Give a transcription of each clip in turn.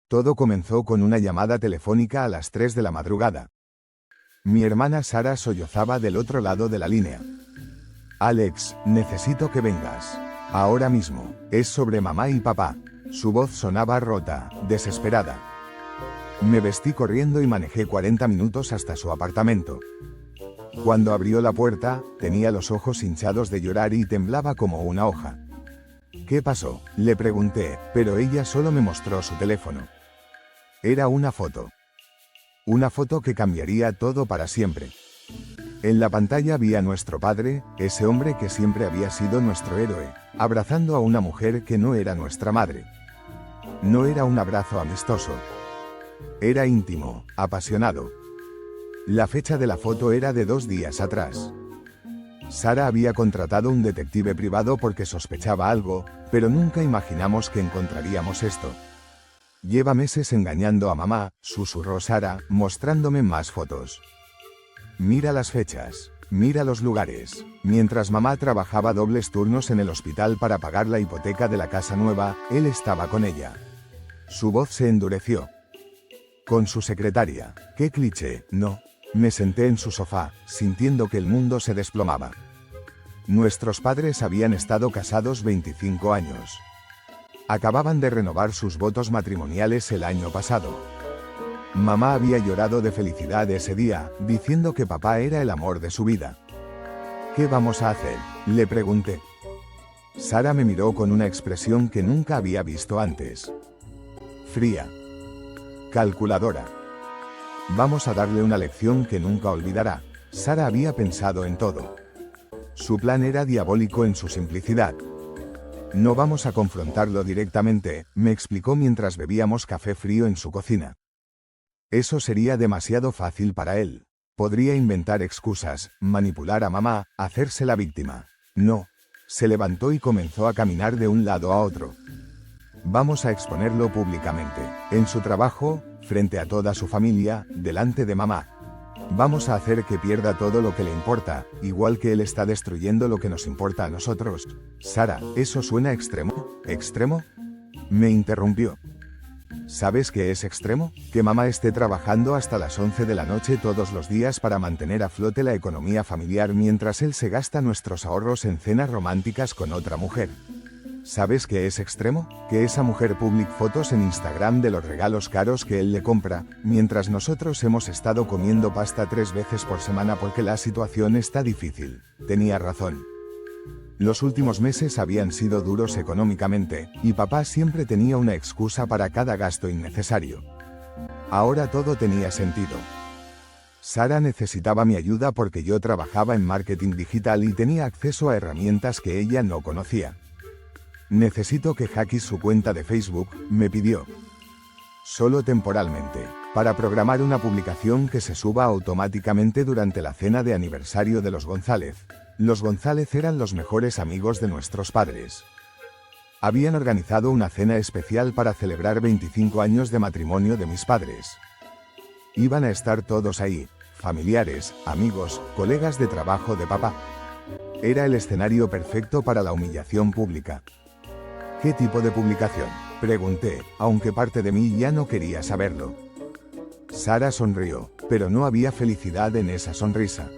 Todo comenzó con una llamada telefónica a las 3 de la madrugada. Mi hermana Sara sollozaba del otro lado de la línea. Alex, necesito que vengas. Ahora mismo. Es sobre mamá y papá. Su voz sonaba rota, desesperada. Me vestí corriendo y manejé 40 minutos hasta su apartamento. Cuando abrió la puerta, tenía los ojos hinchados de llorar y temblaba como una hoja. ¿Qué pasó?, le pregunté, pero ella solo me mostró su teléfono. Era una foto. Una foto que cambiaría todo para siempre. En la pantalla vi a nuestro padre, ese hombre que siempre había sido nuestro héroe, abrazando a una mujer que no era nuestra madre. No era un abrazo amistoso. Era íntimo, apasionado. La fecha de la foto era de 2 días atrás. Sara había contratado un detective privado porque sospechaba algo, pero nunca imaginamos que encontraríamos esto. Lleva meses engañando a mamá, susurró Sara, mostrándome más fotos. Mira las fechas, mira los lugares. Mientras mamá trabajaba dobles turnos en el hospital para pagar la hipoteca de la casa nueva, él estaba con ella. Su voz se endureció. Con su secretaria. ¡Qué cliché! No. Me senté en su sofá, sintiendo que el mundo se desplomaba. Nuestros padres habían estado casados 25 años. Acababan de renovar sus votos matrimoniales el año pasado. Mamá había llorado de felicidad ese día, diciendo que papá era el amor de su vida. ¿Qué vamos a hacer?, le pregunté. Sara me miró con una expresión que nunca había visto antes. Fría. Calculadora. Vamos a darle una lección que nunca olvidará. Sara había pensado en todo. Su plan era diabólico en su simplicidad. No vamos a confrontarlo directamente, me explicó mientras bebíamos café frío en su cocina. Eso sería demasiado fácil para él. Podría inventar excusas, manipular a mamá, hacerse la víctima. No. Se levantó y comenzó a caminar de un lado a otro. Vamos a exponerlo públicamente. En su trabajo, frente a toda su familia, delante de mamá. Vamos a hacer que pierda todo lo que le importa, igual que él está destruyendo lo que nos importa a nosotros. Sara, ¿eso suena extremo? ¿Extremo?, me interrumpió. ¿Sabes qué es extremo? Que mamá esté trabajando hasta las 11 de la noche todos los días para mantener a flote la economía familiar mientras él se gasta nuestros ahorros en cenas románticas con otra mujer. ¿Sabes qué es extremo? Que esa mujer publique fotos en Instagram de los regalos caros que él le compra, mientras nosotros hemos estado comiendo pasta 3 veces por semana porque la situación está difícil. Tenía razón. Los últimos meses habían sido duros económicamente, y papá siempre tenía una excusa para cada gasto innecesario. Ahora todo tenía sentido. Sara necesitaba mi ayuda porque yo trabajaba en marketing digital y tenía acceso a herramientas que ella no conocía. Necesito que hackees su cuenta de Facebook, me pidió. Solo temporalmente, para programar una publicación que se suba automáticamente durante la cena de aniversario de los González. Los González eran los mejores amigos de nuestros padres. Habían organizado una cena especial para celebrar 25 años de matrimonio de mis padres. Iban a estar todos ahí, familiares, amigos, colegas de trabajo de papá. Era el escenario perfecto para la humillación pública. ¿Qué tipo de publicación?, pregunté, aunque parte de mí ya no quería saberlo. Sara sonrió, pero no había felicidad en esa sonrisa.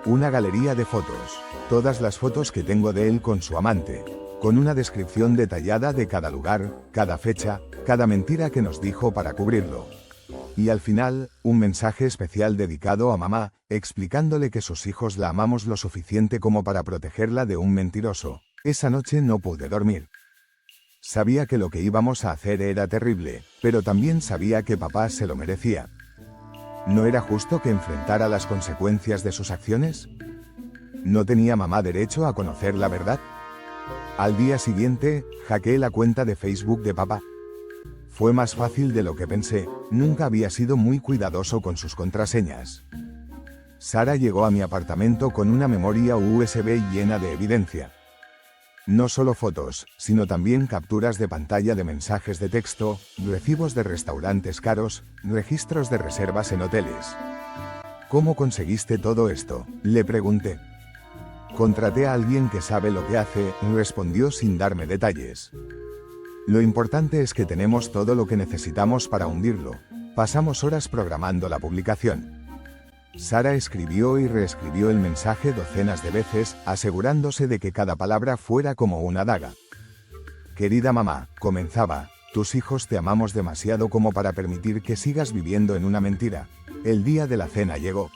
Una galería de fotos, todas las fotos que tengo de él con su amante, con una descripción detallada de cada lugar, cada fecha, cada mentira que nos dijo para cubrirlo. Y al final, un mensaje especial dedicado a mamá, explicándole que sus hijos la amamos lo suficiente como para protegerla de un mentiroso. Esa noche no pude dormir. Sabía que lo que íbamos a hacer era terrible, pero también sabía que papá se lo merecía. ¿No era justo que enfrentara las consecuencias de sus acciones? ¿No tenía mamá derecho a conocer la verdad? Al día siguiente, hackeé la cuenta de Facebook de papá. Fue más fácil de lo que pensé, nunca había sido muy cuidadoso con sus contraseñas. Sara llegó a mi apartamento con una memoria USB llena de evidencia. No solo fotos, sino también capturas de pantalla de mensajes de texto, recibos de restaurantes caros, registros de reservas en hoteles. ¿Cómo conseguiste todo esto?, le pregunté. Contraté a alguien que sabe lo que hace, respondió sin darme detalles. Lo importante es que tenemos todo lo que necesitamos para hundirlo. Pasamos horas programando la publicación. Sara escribió y reescribió el mensaje docenas de veces, asegurándose de que cada palabra fuera como una daga. Querida mamá, comenzaba, tus hijos te amamos demasiado como para permitir que sigas viviendo en una mentira. El día de la cena llegó.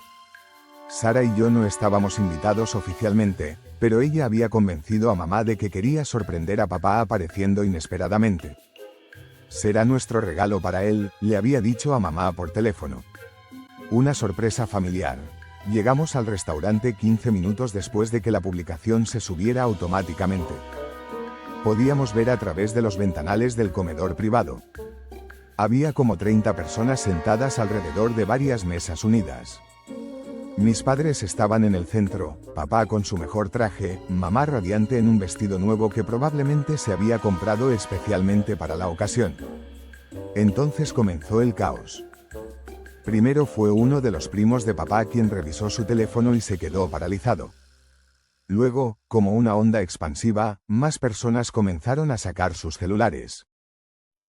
Sara y yo no estábamos invitados oficialmente, pero ella había convencido a mamá de que quería sorprender a papá apareciendo inesperadamente. Será nuestro regalo para él, le había dicho a mamá por teléfono. Una sorpresa familiar. Llegamos al restaurante 15 minutos después de que la publicación se subiera automáticamente. Podíamos ver a través de los ventanales del comedor privado. Había como 30 personas sentadas alrededor de varias mesas unidas. Mis padres estaban en el centro, papá con su mejor traje, mamá radiante en un vestido nuevo que probablemente se había comprado especialmente para la ocasión. Entonces comenzó el caos. Primero fue uno de los primos de papá quien revisó su teléfono y se quedó paralizado. Luego, como una onda expansiva, más personas comenzaron a sacar sus celulares.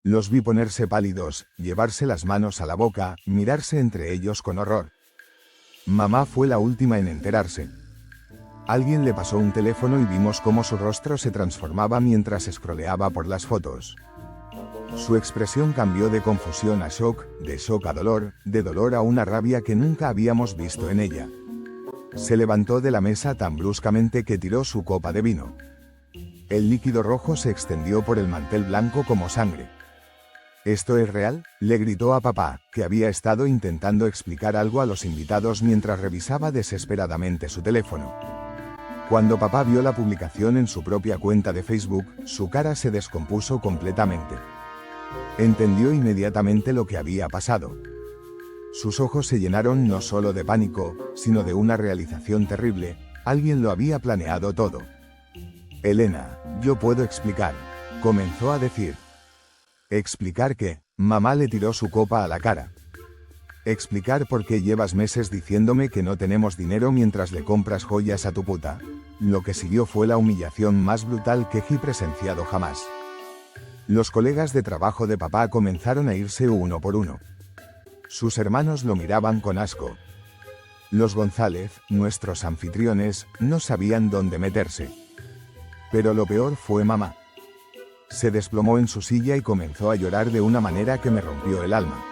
Los vi ponerse pálidos, llevarse las manos a la boca, mirarse entre ellos con horror. Mamá fue la última en enterarse. Alguien le pasó un teléfono y vimos cómo su rostro se transformaba mientras scrolleaba por las fotos. Su expresión cambió de confusión a shock, de shock a dolor, de dolor a una rabia que nunca habíamos visto en ella. Se levantó de la mesa tan bruscamente que tiró su copa de vino. El líquido rojo se extendió por el mantel blanco como sangre. ¿Esto es real?, le gritó a papá, que había estado intentando explicar algo a los invitados mientras revisaba desesperadamente su teléfono. Cuando papá vio la publicación en su propia cuenta de Facebook, su cara se descompuso completamente. Entendió inmediatamente lo que había pasado. Sus ojos se llenaron no solo de pánico, sino de una realización terrible. Alguien lo había planeado todo. Elena, yo puedo explicar, comenzó a decir. ¿Explicar qué? Mamá le tiró su copa a la cara. Explicar por qué llevas meses diciéndome que no tenemos dinero mientras le compras joyas a tu puta. Lo que siguió fue la humillación más brutal que he presenciado jamás. Los colegas de trabajo de papá comenzaron a irse uno por uno. Sus hermanos lo miraban con asco. Los González, nuestros anfitriones, no sabían dónde meterse. Pero lo peor fue mamá. Se desplomó en su silla y comenzó a llorar de una manera que me rompió el alma.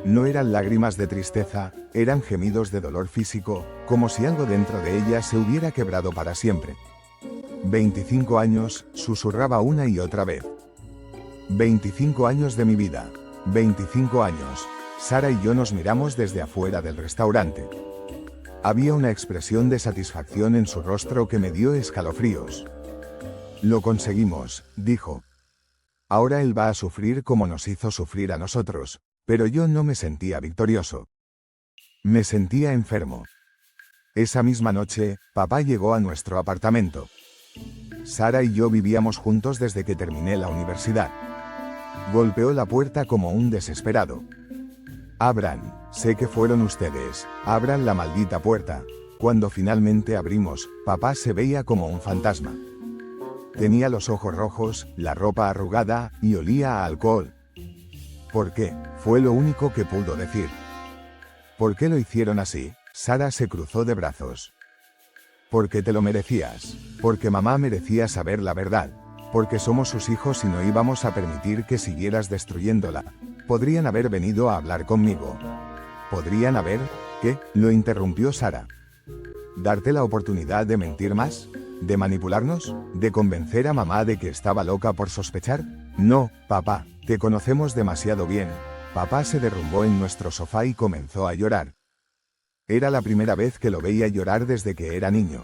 No eran lágrimas de tristeza, eran gemidos de dolor físico, como si algo dentro de ella se hubiera quebrado para siempre. 25 años, susurraba una y otra vez. 25 años de mi vida. 25 años. Sara y yo nos miramos desde afuera del restaurante. Había una expresión de satisfacción en su rostro que me dio escalofríos. Lo conseguimos, dijo. Ahora él va a sufrir como nos hizo sufrir a nosotros, pero yo no me sentía victorioso. Me sentía enfermo. Esa misma noche, papá llegó a nuestro apartamento. Sara y yo vivíamos juntos desde que terminé la universidad. Golpeó la puerta como un desesperado. Abran, sé que fueron ustedes, abran la maldita puerta. Cuando finalmente abrimos, papá se veía como un fantasma. Tenía los ojos rojos, la ropa arrugada, y olía a alcohol. ¿Por qué? Fue lo único que pudo decir. ¿Por qué lo hicieron así? Sara se cruzó de brazos. Porque te lo merecías. Porque mamá merecía saber la verdad. Porque somos sus hijos y no íbamos a permitir que siguieras destruyéndola. Podrían haber venido a hablar conmigo. ¿Podrían haber? ¿Qué? Lo interrumpió Sara. ¿Darte la oportunidad de mentir más? ¿De manipularnos? ¿De convencer a mamá de que estaba loca por sospechar? No, papá, te conocemos demasiado bien. Papá se derrumbó en nuestro sofá y comenzó a llorar. Era la primera vez que lo veía llorar desde que era niño.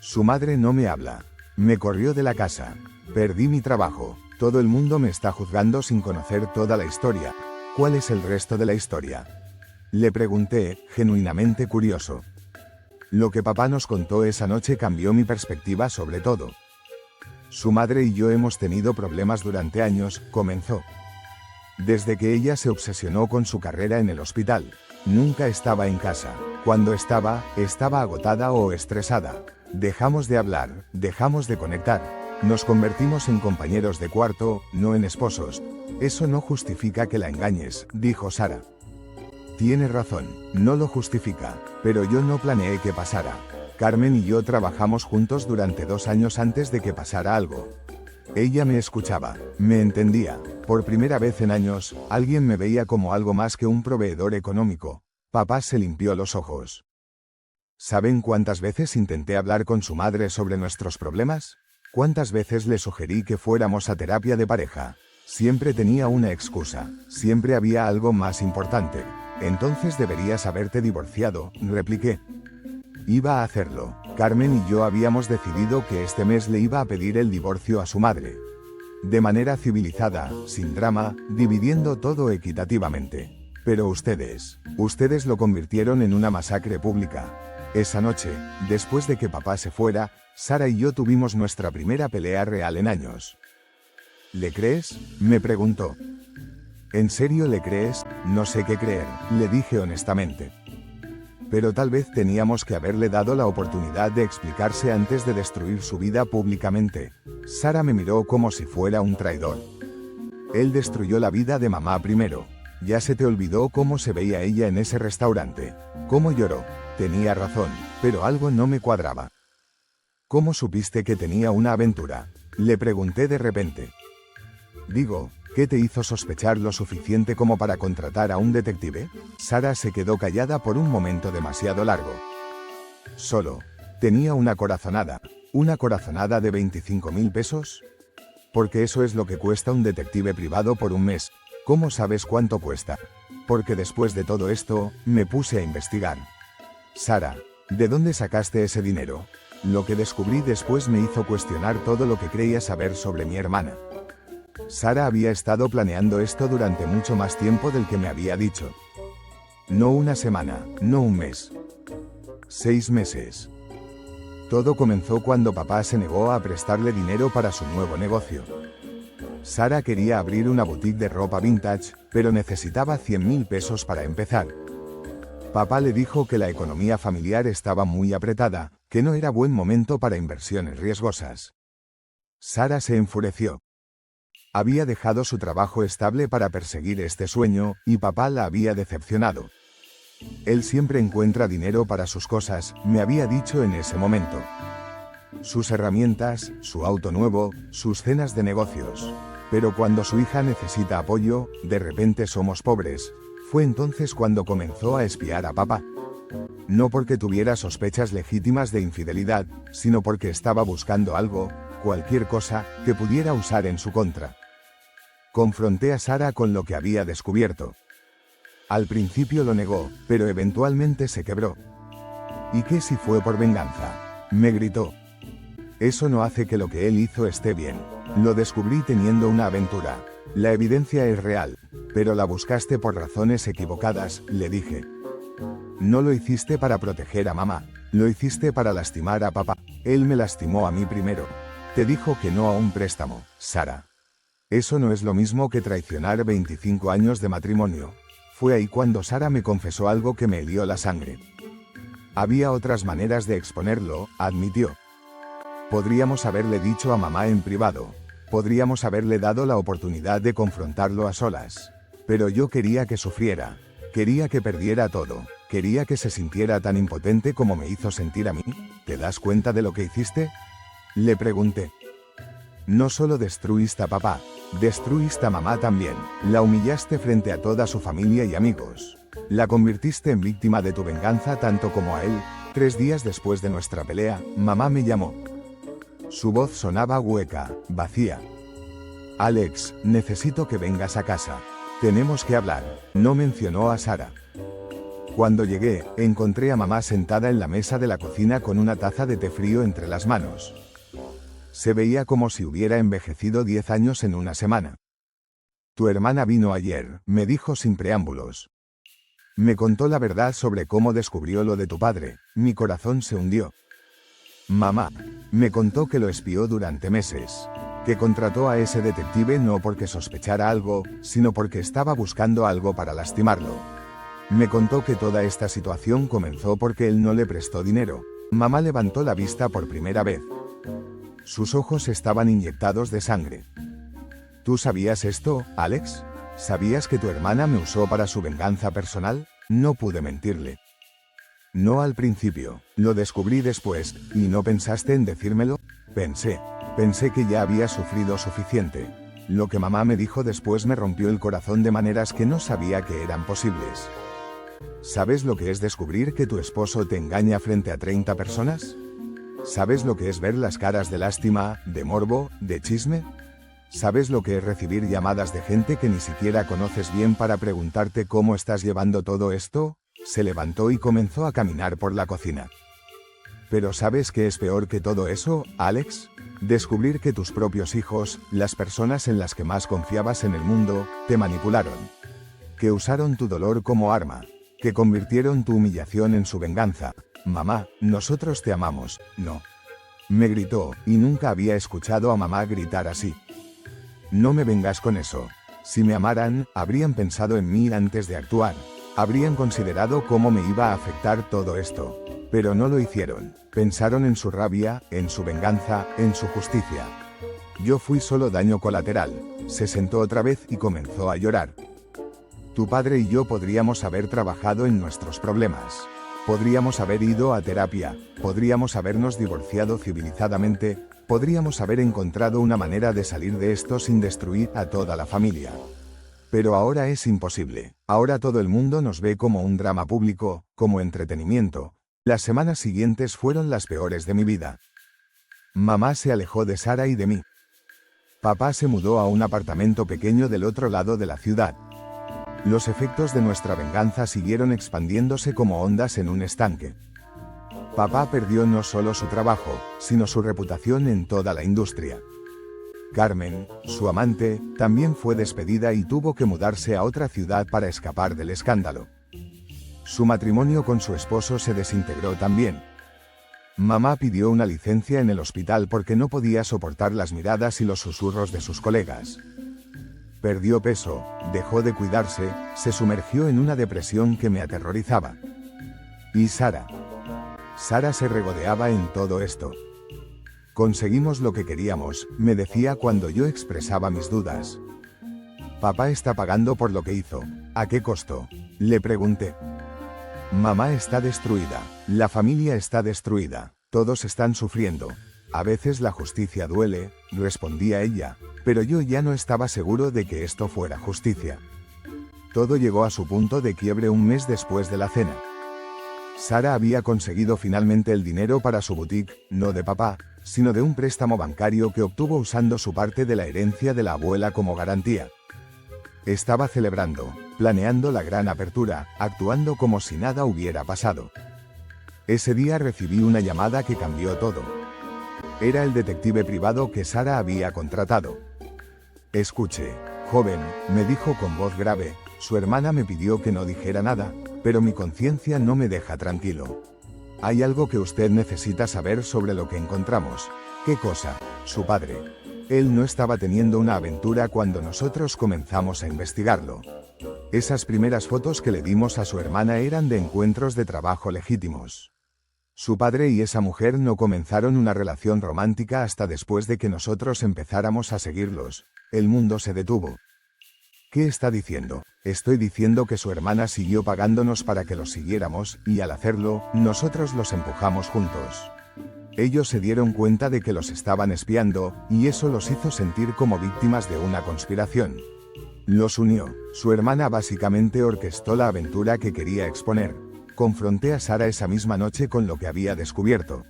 Su madre no me habla. Me corrió de la casa. Perdí mi trabajo. Todo el mundo me está juzgando sin conocer toda la historia. ¿Cuál es el resto de la historia? Le pregunté, genuinamente curioso. Lo que papá nos contó esa noche cambió mi perspectiva sobre todo. Su madre y yo hemos tenido problemas durante años, comenzó. Desde que ella se obsesionó con su carrera en el hospital. Nunca estaba en casa. Cuando estaba agotada o estresada. Dejamos de hablar, dejamos de conectar. Nos convertimos en compañeros de cuarto, no en esposos. Eso no justifica que la engañes, dijo Sara. Tienes razón, no lo justifica, pero yo no planeé que pasara. Carmen y yo trabajamos juntos durante 2 años antes de que pasara algo. Ella me escuchaba, me entendía. Por primera vez en años, alguien me veía como algo más que un proveedor económico. Papá se limpió los ojos. ¿Saben cuántas veces intenté hablar con su madre sobre nuestros problemas? ¿Cuántas veces le sugerí que fuéramos a terapia de pareja? Siempre tenía una excusa, siempre había algo más importante. Entonces deberías haberte divorciado, repliqué. Iba a hacerlo. Carmen y yo habíamos decidido que este mes le iba a pedir el divorcio a su madre. De manera civilizada, sin drama, dividiendo todo equitativamente. Pero ustedes lo convirtieron en una masacre pública. Esa noche, después de que papá se fuera, Sara y yo tuvimos nuestra primera pelea real en años. ¿Le crees?, me preguntó. ¿En serio le crees? No sé qué creer, le dije honestamente. Pero tal vez teníamos que haberle dado la oportunidad de explicarse antes de destruir su vida públicamente. Sara me miró como si fuera un traidor. Él destruyó la vida de mamá primero. Ya se te olvidó cómo se veía ella en ese restaurante. Cómo lloró. Tenía razón, pero algo no me cuadraba. ¿Cómo supiste que tenía una aventura?, le pregunté de repente. Digo, ¿qué te hizo sospechar lo suficiente como para contratar a un detective? Sara se quedó callada por un momento demasiado largo. Solo, tenía una corazonada de 25.000 pesos. Porque eso es lo que cuesta un detective privado por un mes. ¿Cómo sabes cuánto cuesta? Porque después de todo esto, me puse a investigar. Sara, ¿de dónde sacaste ese dinero? Lo que descubrí después me hizo cuestionar todo lo que creía saber sobre mi hermana. Sara había estado planeando esto durante mucho más tiempo del que me había dicho. No una semana, no un mes. 6 meses. Todo comenzó cuando papá se negó a prestarle dinero para su nuevo negocio. Sara quería abrir una boutique de ropa vintage, pero necesitaba 100.000 pesos para empezar. Papá le dijo que la economía familiar estaba muy apretada, que no era buen momento para inversiones riesgosas. Sara se enfureció. Había dejado su trabajo estable para perseguir este sueño, y papá la había decepcionado. Él siempre encuentra dinero para sus cosas, me había dicho en ese momento. Sus herramientas, su auto nuevo, sus cenas de negocios. Pero cuando su hija necesita apoyo, de repente somos pobres. Fue entonces cuando comenzó a espiar a papá. No porque tuviera sospechas legítimas de infidelidad, sino porque estaba buscando algo, cualquier cosa, que pudiera usar en su contra. Confronté a Sara con lo que había descubierto. Al principio lo negó, pero eventualmente se quebró. ¿Y qué si fue por venganza?, me gritó. Eso no hace que lo que él hizo esté bien. Lo descubrí teniendo una aventura. La evidencia es real, pero la buscaste por razones equivocadas, le dije. No lo hiciste para proteger a mamá, lo hiciste para lastimar a papá. Él me lastimó a mí primero. Te dijo que no a un préstamo, Sara. Eso no es lo mismo que traicionar 25 años de matrimonio. Fue ahí cuando Sara me confesó algo que me helió la sangre. Había otras maneras de exponerlo, admitió. Podríamos haberle dicho a mamá en privado. Podríamos haberle dado la oportunidad de confrontarlo a solas. Pero yo quería que sufriera. Quería que perdiera todo. Quería que se sintiera tan impotente como me hizo sentir a mí. ¿Te das cuenta de lo que hiciste?, le pregunté. No solo destruiste a papá, destruiste a mamá también. La humillaste frente a toda su familia y amigos. La convirtiste en víctima de tu venganza tanto como a él. 3 días después de nuestra pelea, mamá me llamó. Su voz sonaba hueca, vacía. Alex, necesito que vengas a casa. Tenemos que hablar. No mencionó a Sara. Cuando llegué, encontré a mamá sentada en la mesa de la cocina con una taza de té frío entre las manos. Se veía como si hubiera envejecido 10 años en una semana. Tu hermana vino ayer, me dijo sin preámbulos. Me contó la verdad sobre cómo descubrió lo de tu padre. Mi corazón se hundió. Mamá, me contó que lo espió durante meses. Que contrató a ese detective no porque sospechara algo, sino porque estaba buscando algo para lastimarlo. Me contó que toda esta situación comenzó porque él no le prestó dinero. Mamá levantó la vista por primera vez. Sus ojos estaban inyectados de sangre. ¿Tú sabías esto, Alex? ¿Sabías que tu hermana me usó para su venganza personal? No pude mentirle. No al principio, lo descubrí después, ¿y no pensaste en decírmelo? Pensé que ya había sufrido suficiente. Lo que mamá me dijo después me rompió el corazón de maneras que no sabía que eran posibles. ¿Sabes lo que es descubrir que tu esposo te engaña frente a 30 personas? ¿Sabes lo que es ver las caras de lástima, de morbo, de chisme? ¿Sabes lo que es recibir llamadas de gente que ni siquiera conoces bien para preguntarte cómo estás llevando todo esto? Se levantó y comenzó a caminar por la cocina. Pero ¿sabes qué es peor que todo eso, Alex? Descubrir que tus propios hijos, las personas en las que más confiabas en el mundo, te manipularon. Que usaron tu dolor como arma. Que convirtieron tu humillación en su venganza. Mamá, nosotros te amamos, no. Me gritó, y nunca había escuchado a mamá gritar así. No me vengas con eso. Si me amaran, habrían pensado en mí antes de actuar. Habrían considerado cómo me iba a afectar todo esto. Pero no lo hicieron. Pensaron en su rabia, en su venganza, en su justicia. Yo fui solo daño colateral. Se sentó otra vez y comenzó a llorar. Tu padre y yo podríamos haber trabajado en nuestros problemas. Podríamos haber ido a terapia, podríamos habernos divorciado civilizadamente, podríamos haber encontrado una manera de salir de esto sin destruir a toda la familia. Pero ahora es imposible. Ahora todo el mundo nos ve como un drama público, como entretenimiento. Las semanas siguientes fueron las peores de mi vida. Mamá se alejó de Sara y de mí. Papá se mudó a un apartamento pequeño del otro lado de la ciudad. Los efectos de nuestra venganza siguieron expandiéndose como ondas en un estanque. Papá perdió no solo su trabajo, sino su reputación en toda la industria. Carmen, su amante, también fue despedida y tuvo que mudarse a otra ciudad para escapar del escándalo. Su matrimonio con su esposo se desintegró también. Mamá pidió una licencia en el hospital porque no podía soportar las miradas y los susurros de sus colegas. Perdió peso, dejó de cuidarse, se sumergió en una depresión que me aterrorizaba. ¿Y Sara? Sara se regodeaba en todo esto. Conseguimos lo que queríamos, me decía cuando yo expresaba mis dudas. Papá está pagando por lo que hizo. ¿A qué costo? Le pregunté. Mamá está destruida, la familia está destruida, todos están sufriendo. A veces la justicia duele, respondía ella, pero yo ya no estaba seguro de que esto fuera justicia. Todo llegó a su punto de quiebre un mes después de la cena. Sara había conseguido finalmente el dinero para su boutique, no de papá, sino de un préstamo bancario que obtuvo usando su parte de la herencia de la abuela como garantía. Estaba celebrando, planeando la gran apertura, actuando como si nada hubiera pasado. Ese día recibí una llamada que cambió todo. Era el detective privado que Sara había contratado. Escuche, joven, me dijo con voz grave, su hermana me pidió que no dijera nada, pero mi conciencia no me deja tranquilo. Hay algo que usted necesita saber sobre lo que encontramos. ¿Qué cosa? Su padre. Él no estaba teniendo una aventura cuando nosotros comenzamos a investigarlo. Esas primeras fotos que le dimos a su hermana eran de encuentros de trabajo legítimos. Su padre y esa mujer no comenzaron una relación romántica hasta después de que nosotros empezáramos a seguirlos. El mundo se detuvo. ¿Qué está diciendo? Estoy diciendo que su hermana siguió pagándonos para que los siguiéramos, y al hacerlo, nosotros los empujamos juntos. Ellos se dieron cuenta de que los estaban espiando, y eso los hizo sentir como víctimas de una conspiración. Los unió. Su hermana básicamente orquestó la aventura que quería exponer. Confronté a Sara esa misma noche con lo que había descubierto.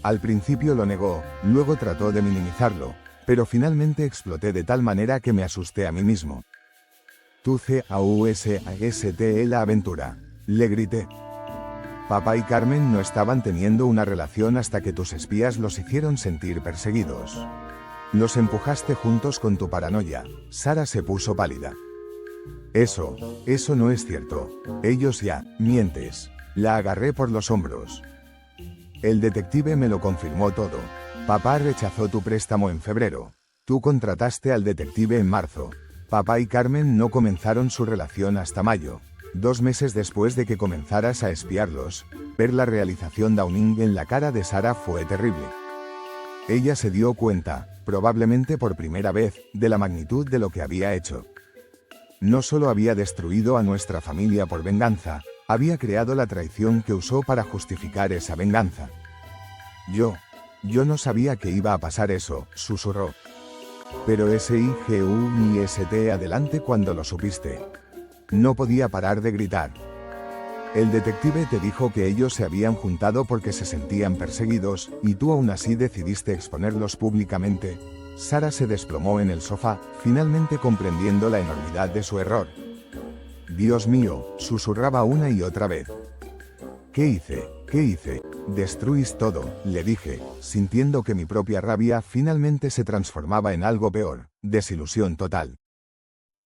Al principio lo negó, luego trató de minimizarlo, pero finalmente exploté de tal manera que me asusté a mí mismo. Tu CAUSASTE la aventura, le grité. Papá y Carmen no estaban teniendo una relación hasta que tus espías los hicieron sentir perseguidos. Los empujaste juntos con tu paranoia. Sara se puso pálida. Eso no es cierto. Ellos ya, mientes. La agarré por los hombros. El detective me lo confirmó todo. Papá rechazó tu préstamo en febrero. Tú contrataste al detective en marzo. Papá y Carmen no comenzaron su relación hasta mayo. 2 meses después de que comenzaras a espiarlos, ver la realización Downing en la cara de Sara fue terrible. Ella se dio cuenta, probablemente por primera vez, de la magnitud de lo que había hecho. No solo había destruido a nuestra familia por venganza, había creado la traición que usó para justificar esa venganza. Yo no sabía que iba a pasar eso, susurró. Pero SIGUNIST adelante cuando lo supiste. No podía parar de gritar. El detective te dijo que ellos se habían juntado porque se sentían perseguidos, y tú aún así decidiste exponerlos públicamente. Sara se desplomó en el sofá, finalmente comprendiendo la enormidad de su error. Dios mío, susurraba una y otra vez. ¿Qué hice? ¿Qué hice? Destruís todo, le dije, sintiendo que mi propia rabia finalmente se transformaba en algo peor, desilusión total.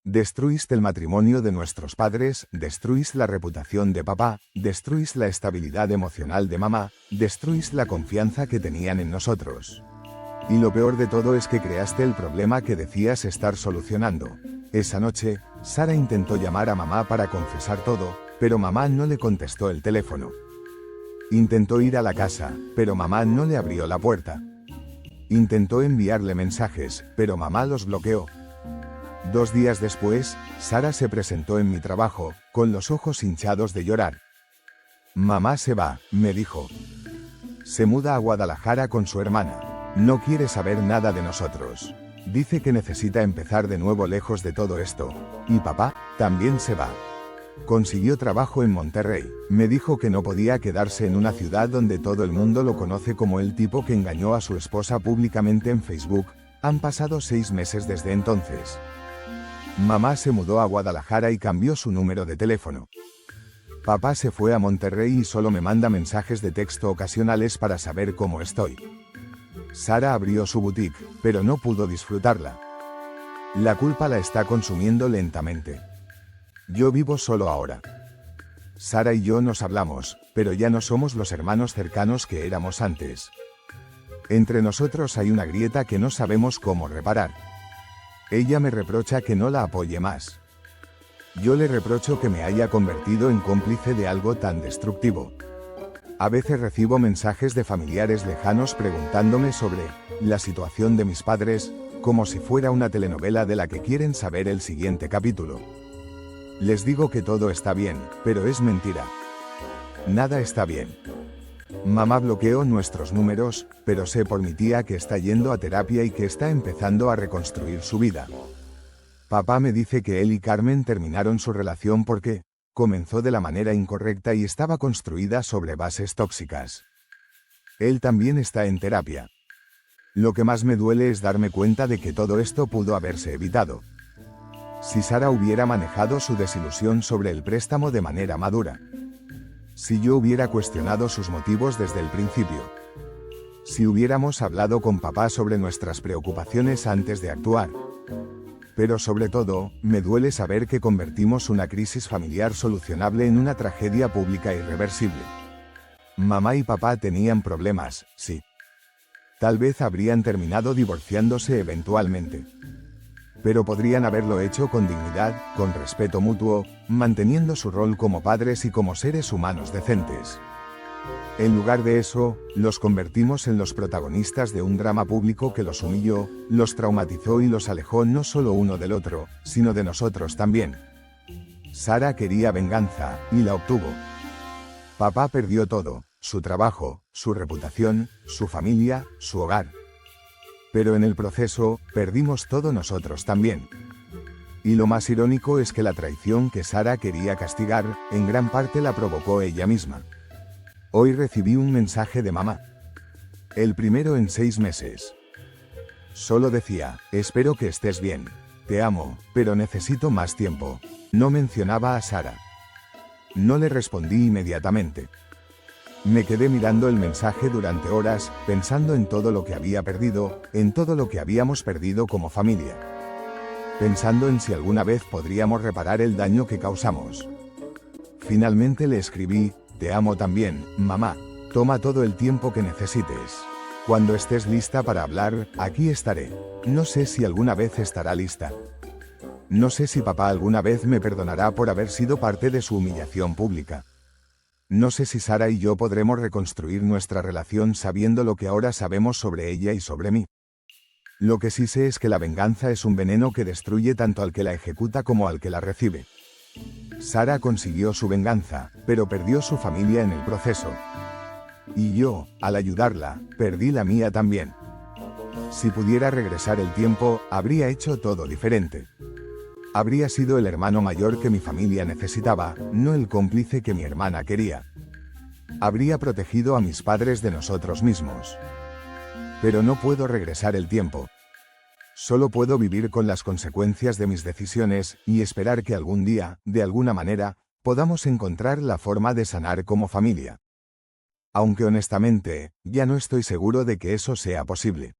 Destruís el matrimonio de nuestros padres, destruís la reputación de papá, destruís la estabilidad emocional de mamá, destruís la confianza que tenían en nosotros. Y lo peor de todo es que creaste el problema que decías estar solucionando. Esa noche, Sara intentó llamar a mamá para confesar todo, pero mamá no le contestó el teléfono. Intentó ir a la casa, pero mamá no le abrió la puerta. Intentó enviarle mensajes, pero mamá los bloqueó. 2 días después, Sara se presentó en mi trabajo, con los ojos hinchados de llorar. Mamá se va, me dijo. Se muda a Guadalajara con su hermana. No quiere saber nada de nosotros. Dice que necesita empezar de nuevo lejos de todo esto. Y papá, también se va. Consiguió trabajo en Monterrey. Me dijo que no podía quedarse en una ciudad donde todo el mundo lo conoce como el tipo que engañó a su esposa públicamente en Facebook. Han pasado 6 meses desde entonces. Mamá se mudó a Guadalajara y cambió su número de teléfono. Papá se fue a Monterrey y solo me manda mensajes de texto ocasionales para saber cómo estoy. Sara abrió su boutique, pero no pudo disfrutarla. La culpa la está consumiendo lentamente. Yo vivo solo ahora. Sara y yo nos hablamos, pero ya no somos los hermanos cercanos que éramos antes. Entre nosotros hay una grieta que no sabemos cómo reparar. Ella me reprocha que no la apoye más. Yo le reprocho que me haya convertido en cómplice de algo tan destructivo. A veces recibo mensajes de familiares lejanos preguntándome sobre la situación de mis padres, como si fuera una telenovela de la que quieren saber el siguiente capítulo. Les digo que todo está bien, pero es mentira. Nada está bien. Mamá bloqueó nuestros números, pero sé por mi tía que está yendo a terapia y que está empezando a reconstruir su vida. Papá me dice que él y Carmen terminaron su relación porque comenzó de la manera incorrecta y estaba construida sobre bases tóxicas. Él también está en terapia. Lo que más me duele es darme cuenta de que todo esto pudo haberse evitado. Si Sara hubiera manejado su desilusión sobre el préstamo de manera madura. Si yo hubiera cuestionado sus motivos desde el principio. Si hubiéramos hablado con papá sobre nuestras preocupaciones antes de actuar. Pero sobre todo, me duele saber que convertimos una crisis familiar solucionable en una tragedia pública irreversible. Mamá y papá tenían problemas, sí. Tal vez habrían terminado divorciándose eventualmente. Pero podrían haberlo hecho con dignidad, con respeto mutuo, manteniendo su rol como padres y como seres humanos decentes. En lugar de eso, los convertimos en los protagonistas de un drama público que los humilló, los traumatizó y los alejó no solo uno del otro, sino de nosotros también. Sara quería venganza, y la obtuvo. Papá perdió todo, su trabajo, su reputación, su familia, su hogar. Pero en el proceso, perdimos todo nosotros también. Y lo más irónico es que la traición que Sara quería castigar, en gran parte la provocó ella misma. Hoy recibí un mensaje de mamá. El primero en 6 meses. Solo decía, espero que estés bien. Te amo, pero necesito más tiempo. No mencionaba a Sara. No le respondí inmediatamente. Me quedé mirando el mensaje durante horas, pensando en todo lo que había perdido, en todo lo que habíamos perdido como familia. Pensando en si alguna vez podríamos reparar el daño que causamos. Finalmente le escribí, te amo también, mamá. Toma todo el tiempo que necesites. Cuando estés lista para hablar, aquí estaré. No sé si alguna vez estará lista. No sé si papá alguna vez me perdonará por haber sido parte de su humillación pública. No sé si Sara y yo podremos reconstruir nuestra relación sabiendo lo que ahora sabemos sobre ella y sobre mí. Lo que sí sé es que la venganza es un veneno que destruye tanto al que la ejecuta como al que la recibe. Sara consiguió su venganza, pero perdió su familia en el proceso. Y yo, al ayudarla, perdí la mía también. Si pudiera regresar el tiempo, habría hecho todo diferente. Habría sido el hermano mayor que mi familia necesitaba, no el cómplice que mi hermana quería. Habría protegido a mis padres de nosotros mismos. Pero no puedo regresar el tiempo. Solo puedo vivir con las consecuencias de mis decisiones y esperar que algún día, de alguna manera, podamos encontrar la forma de sanar como familia. Aunque honestamente, ya no estoy seguro de que eso sea posible.